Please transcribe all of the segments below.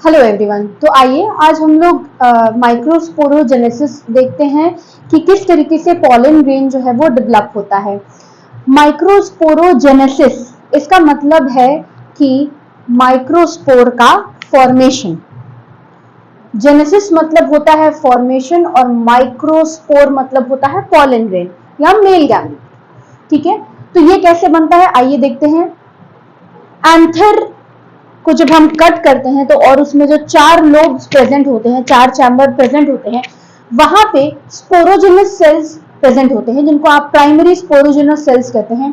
Hello everyone. तो आइए आज हम लोग माइक्रोस्पोरोजेनेसिस देखते हैं कि किस तरीके से पॉलन ग्रेन जो है वो डेवलप होता है। माइक्रोस्पोरोजेनेसिस इसका मतलब है कि माइक्रोस्पोर का फॉर्मेशन। जेनेसिस मतलब होता है फॉर्मेशन और माइक्रोस्पोर मतलब होता है पॉलन ग्रेन या मेल गैमेट। ठीक है, तो ये कैसे बनता है आइए देखते हैं। एंथर को जब हम कट करते हैं तो और उसमें जो 4 लोब्स प्रेजेंट होते हैं, 4 चैम्बर प्रेजेंट होते हैं, वहां पे स्पोरोजेनस सेल्स प्रेजेंट होते हैं जिनको आप प्राइमरी स्पोरोजेनस सेल्स कहते हैं।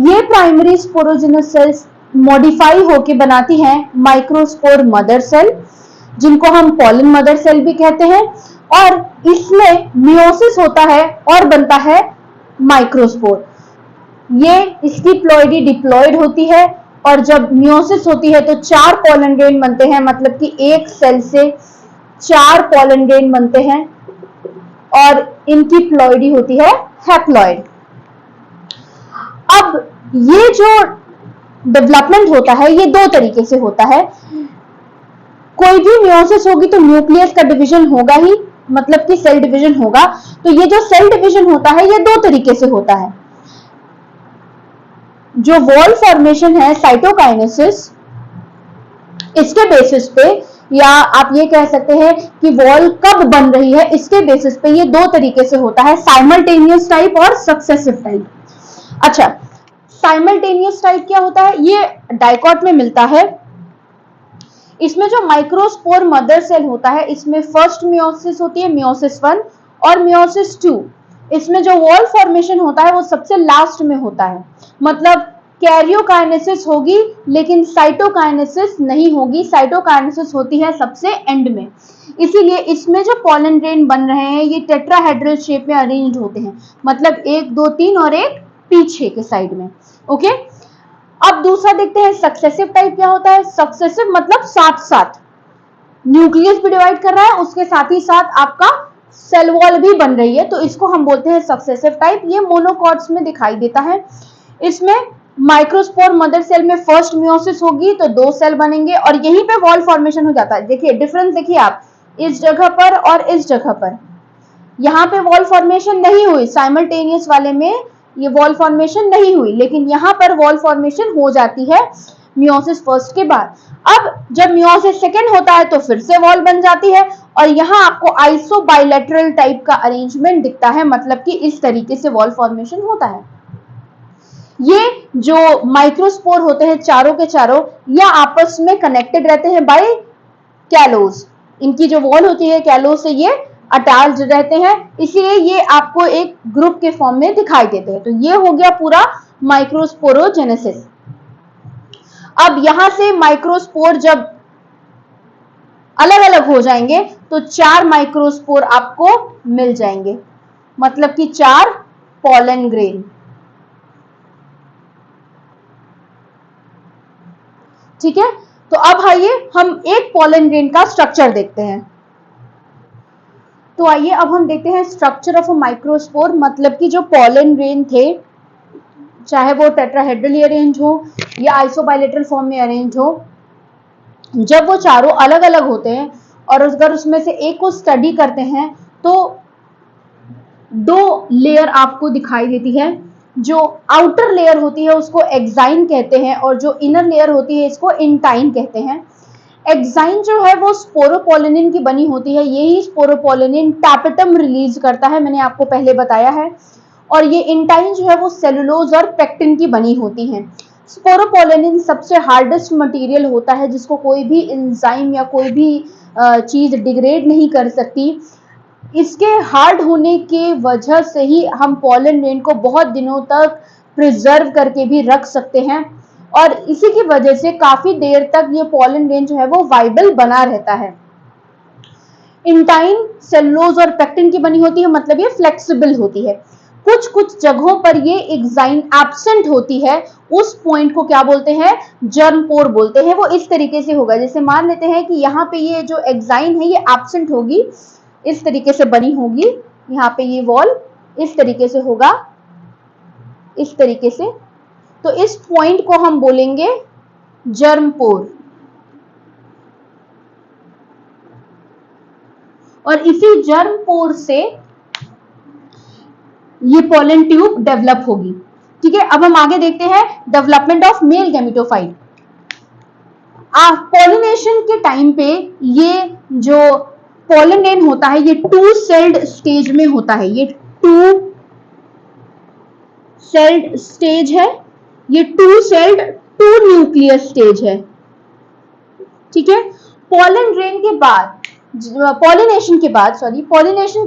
ये प्राइमरी स्पोरोजेनस सेल्स मॉडिफाई होके बनाती हैं माइक्रोस्पोर मदर सेल जिनको हम पॉलन मदर सेल भी कहते हैं, और इसमें मियोसिस होता है और बनता है माइक्रोस्पोर। ये इसकी प्लॉइडी डिप्लॉइड होती है और जब मियोसिस होती है तो 4 पॉलन ग्रेन बनते हैं, मतलब कि एक सेल से 4 पॉलन ग्रेन बनते हैं और इनकी प्लॉइडी होती है हैप्लॉइड। अब ये जो डेवलपमेंट होता है ये 2 तरीके से होता है। कोई भी मियोसिस होगी तो न्यूक्लियस का डिवीजन होगा ही, मतलब कि सेल डिवीजन होगा। तो ये जो सेल डिवीजन होता है ये 2 तरीके से होता है। जो वॉल फॉर्मेशन है साइटोकाइनेसिस, इसके बेसिस पे, या आप ये कह सकते हैं कि वॉल कब बन रही है इसके बेसिस पे ये 2 तरीके से होता है, साइमल्टेनियस टाइप और सक्सेसिव टाइप। अच्छा, साइमल्टेनियस टाइप क्या होता है? ये डाइकॉट में मिलता है। इसमें जो माइक्रोस्पोर मदर सेल होता है इसमें फर्स्ट मियोसिस होती है, मियोसिस 1 और मियोसिस 2। इसमें जो वॉल फॉर्मेशन होता है वो सबसे लास्ट में होता है, मतलब कैरियोकाइनेसिस होगी लेकिन साइटोकाइनेसिस नहीं होगी। साइटोकाइनेसिस होती है सबसे एंड में। इसीलिए इसमें जो पॉलन ग्रेन बन रहे हैं ये टेट्राहेड्रल शेप में अरेंज होते हैं, मतलब 1 2 3 और एक पीछे के साइड में। ओके, अब दूसरा देखते हैं सक्सेसिव टाइप क्या होता है। सक्सेसिव मतलब साथ साथ न्यूक्लियस भी डिवाइड कर रहा है, उसके साथ ही साथ आपका सेल वॉल भी बन रही है, तो इसको हम बोलते हैं सक्सेसिव टाइप। ये मोनोकॉट्स में दिखाई देता है। इसमें माइक्रोस्पोर मदर सेल में फर्स्ट मियोसिस होगी तो 2 सेल बनेंगे और यहीं पे वॉल फॉर्मेशन हो जाता है। देखिए डिफरेंस, देखिए आप इस जगह पर और इस जगह पर, यहाँ पे वॉल फॉर्मेशन नहीं हुई। साइमल्टेनियस वाले में ये वॉल फॉर्मेशन नहीं हुई, लेकिन यहाँ पर वॉल फॉर्मेशन हो जाती है मियोसिस फर्स्ट के बाद। अब जब मियोसिस सेकेंड होता है तो फिर से वॉल बन जाती है और यहाँ आपको आइसोबाइलेटरल टाइप का अरेंजमेंट दिखता है, मतलब कि इस तरीके से वॉल फॉर्मेशन होता है। ये जो माइक्रोस्पोर होते हैं चारों के चारों, या आपस में कनेक्टेड रहते हैं बाय कैलोस। इनकी जो वॉल होती है कैलोस से ये अटैच्ड रहते हैं, इसलिए ये आपको एक ग्रुप के फॉर्म में दिखाई देते हैं। तो ये हो गया पूरा माइक्रोस्पोरोजेनेसिस। अब यहां से माइक्रोस्पोर जब अलग अलग हो जाएंगे तो 4 माइक्रोस्पोर आपको मिल जाएंगे, मतलब कि 4 पॉलन ग्रेन। ठीक है, तो अब आइए हम एक पॉलन ग्रेन का स्ट्रक्चर देखते हैं। तो आइए अब हम देखते हैं स्ट्रक्चर ऑफ अ माइक्रोस्पोर, मतलब कि जो पॉलन ग्रेन थे, चाहे वो टेट्राहेड्रली अरेंज हो या आइसोबाइलेटरल फॉर्म में अरेंज हो, जब वो चारों अलग अलग होते हैं और अगर उसमें से एक को स्टडी करते हैं तो 2 लेयर आपको दिखाई देती है। जो आउटर लेयर होती है उसको एक्साइन कहते हैं और जो इनर लेयर होती है इसको इंटाइन कहते हैं। एक्साइन जो है वो स्पोरोपोलिनिन की बनी होती है, यही स्पोरोपोलिनिन टैपेटम रिलीज करता है, मैंने आपको पहले बताया है। और ये इंटाइन जो है वो सेलुलोज और पेक्टिन की बनी होती है। स्पोरोपोलिनिन सबसे हार्डेस्ट मटेरियल होता है जिसको कोई भी एंजाइम या कोई भी चीज डिग्रेड नहीं कर सकती। इसके हार्ड होने की वजह से ही हम पॉलन ग्रेन को बहुत दिनों तक प्रिजर्व करके भी रख सकते हैं और इसी की वजह से काफी देर तक ये पॉलन ग्रेन जो है वो वाइबल बना रहता है। इंटाइन सेलुलोज और पेक्टिन की बनी होती है, मतलब ये फ्लेक्सिबल होती है। कुछ कुछ जगहों पर ये एक्साइन एब्सेंट होती है, उस पॉइंट को क्या बोलते हैं? जर्म पोर बोलते हैं। वो इस तरीके से होगा, जैसे मान लेते हैं कि यहाँ पे ये जो एक्साइन है ये एब्सेंट होगी, इस तरीके से बनी होगी, यहाँ पे ये वॉल इस तरीके से होगा, इस तरीके से। तो इस पॉइंट को हम बोलेंगे जर्म पोर। और इसी जर्म पोर से ये पॉलन ट्यूब डेवलप होगी। ठीक है, अब हम आगे देखते हैं development of male gametophyte. Pollination के टाइम पे ये जो पॉलन ग्रेन होता है ये 2 सेल्ड स्टेज में होता है। ये 2 सेल्ड स्टेज है, ये 2 सेल्ड 2 न्यूक्लियस स्टेज है। ठीक है, पॉलन ग्रेन के बाद पॉलिनेशन के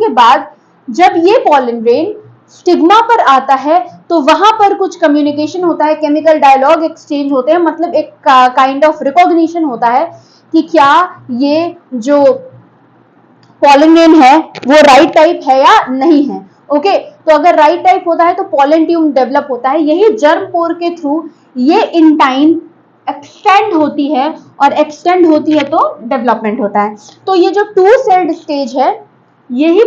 बाद जब ये पॉलन ग्रेन स्टिग्मा पर आता है तो वहां पर कुछ कम्युनिकेशन होता है, केमिकल डायलॉग एक्सचेंज होते हैं, मतलब एक काइंड ऑफ रिकॉग्निशन होता है कि क्या ये जो पॉलन ग्रेन है वो राइट टाइप है या नहीं है। ओके, तो अगर राइट टाइप होता है तो पॉलन ट्यूब डेवलप होता है। यही जर्म पोर के थ्रू ये इन टाइम एक्सटेंड होती है, और एक्सटेंड होती है तो डेवलपमेंट होता है। तो ये जो 2 सेल्ड स्टेज है यही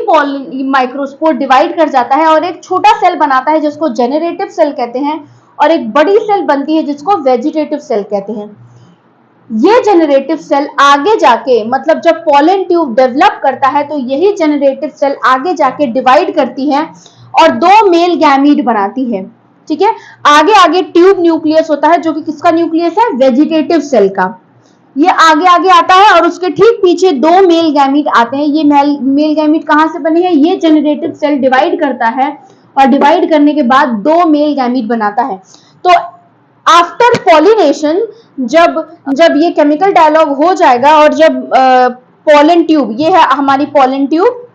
माइक्रोस्पोर डिवाइड कर जाता है और एक छोटा सेल बनाता है जिसको जेनरेटिव सेल कहते हैं, और एक बड़ी सेल बनती है जिसको वेजिटेटिव सेल कहते हैं। ये जेनरेटिव सेल आगे जाके, मतलब जब पॉलन ट्यूब डेवलप करता है तो यही जेनरेटिव सेल आगे जाके डिवाइड करती है और 2 मेल गैमीट बनाती है। ठीक है, आगे आगे ट्यूब न्यूक्लियस होता है जो कि किसका न्यूक्लियस है, वेजिटेटिव सेल का। ये आगे आगे आता है और उसके ठीक पीछे 2 मेल गैमीट आते हैं। ये मेल गैमीट कहां से बने हैं, ये जेनरेटिव सेल डिवाइड करता है और डिवाइड करने के बाद 2 मेल गैमीट बनाता है। तो आफ्टर पॉलिनेशन जब ये केमिकल डायलॉग हो जाएगा और जब पॉलन ट्यूब, ये है हमारी पॉलन ट्यूब,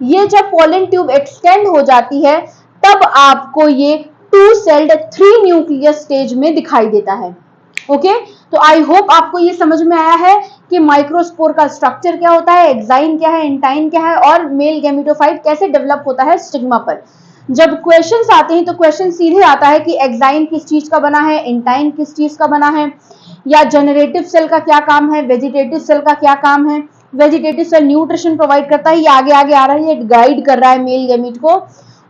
ये जब पॉलन ट्यूब एक्सटेंड हो जाती है तब आपको ये 2 सेल्ड 3 न्यूक्लियस स्टेज में दिखाई देता है। ओके, तो आई होप आपको ये समझ में आया है कि माइक्रोस्पोर का स्ट्रक्चर क्या होता है, एक्साइन क्या है, इंटाइन क्या है, और मेल गैमेटोफाइट कैसे डेवलप होता है स्टिग्मा पर। जब क्वेश्चंस आते हैं तो क्वेश्चन सीधे आता है कि एक्साइन किस चीज का बना है, इंटाइन किस चीज का बना है, या जेनरेटिव सेल का क्या काम है, वेजिटेटिव सेल का क्या काम है। वेजिटेटिव सेल न्यूट्रिशन प्रोवाइड करता है, ये आगे आगे आ रहा है, ये गाइड कर रहा है मेल गैमीट को,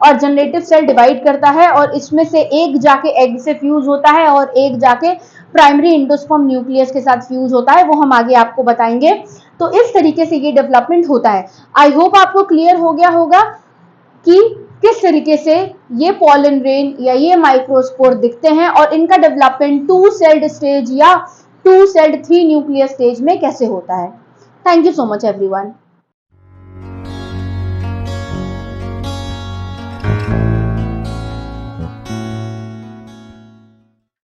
और जनरेटिव सेल डिवाइड करता है और इसमें से एक जाके एग से फ्यूज होता है और एक जाके प्राइमरी एंडोस्पर्म न्यूक्लियस के साथ फ्यूज होता है, वो हम आगे आपको बताएंगे। तो इस तरीके से ये डेवलपमेंट होता है। आई होप आपको क्लियर हो गया होगा कि किस तरीके से ये पॉलन ग्रेन या ये माइक्रोस्पोर दिखते हैं और इनका डेवलपमेंट 2 सेल्ड स्टेज या 2 सेल्ड 3 न्यूक्लियस स्टेज में कैसे होता है। Thank you so much everyone.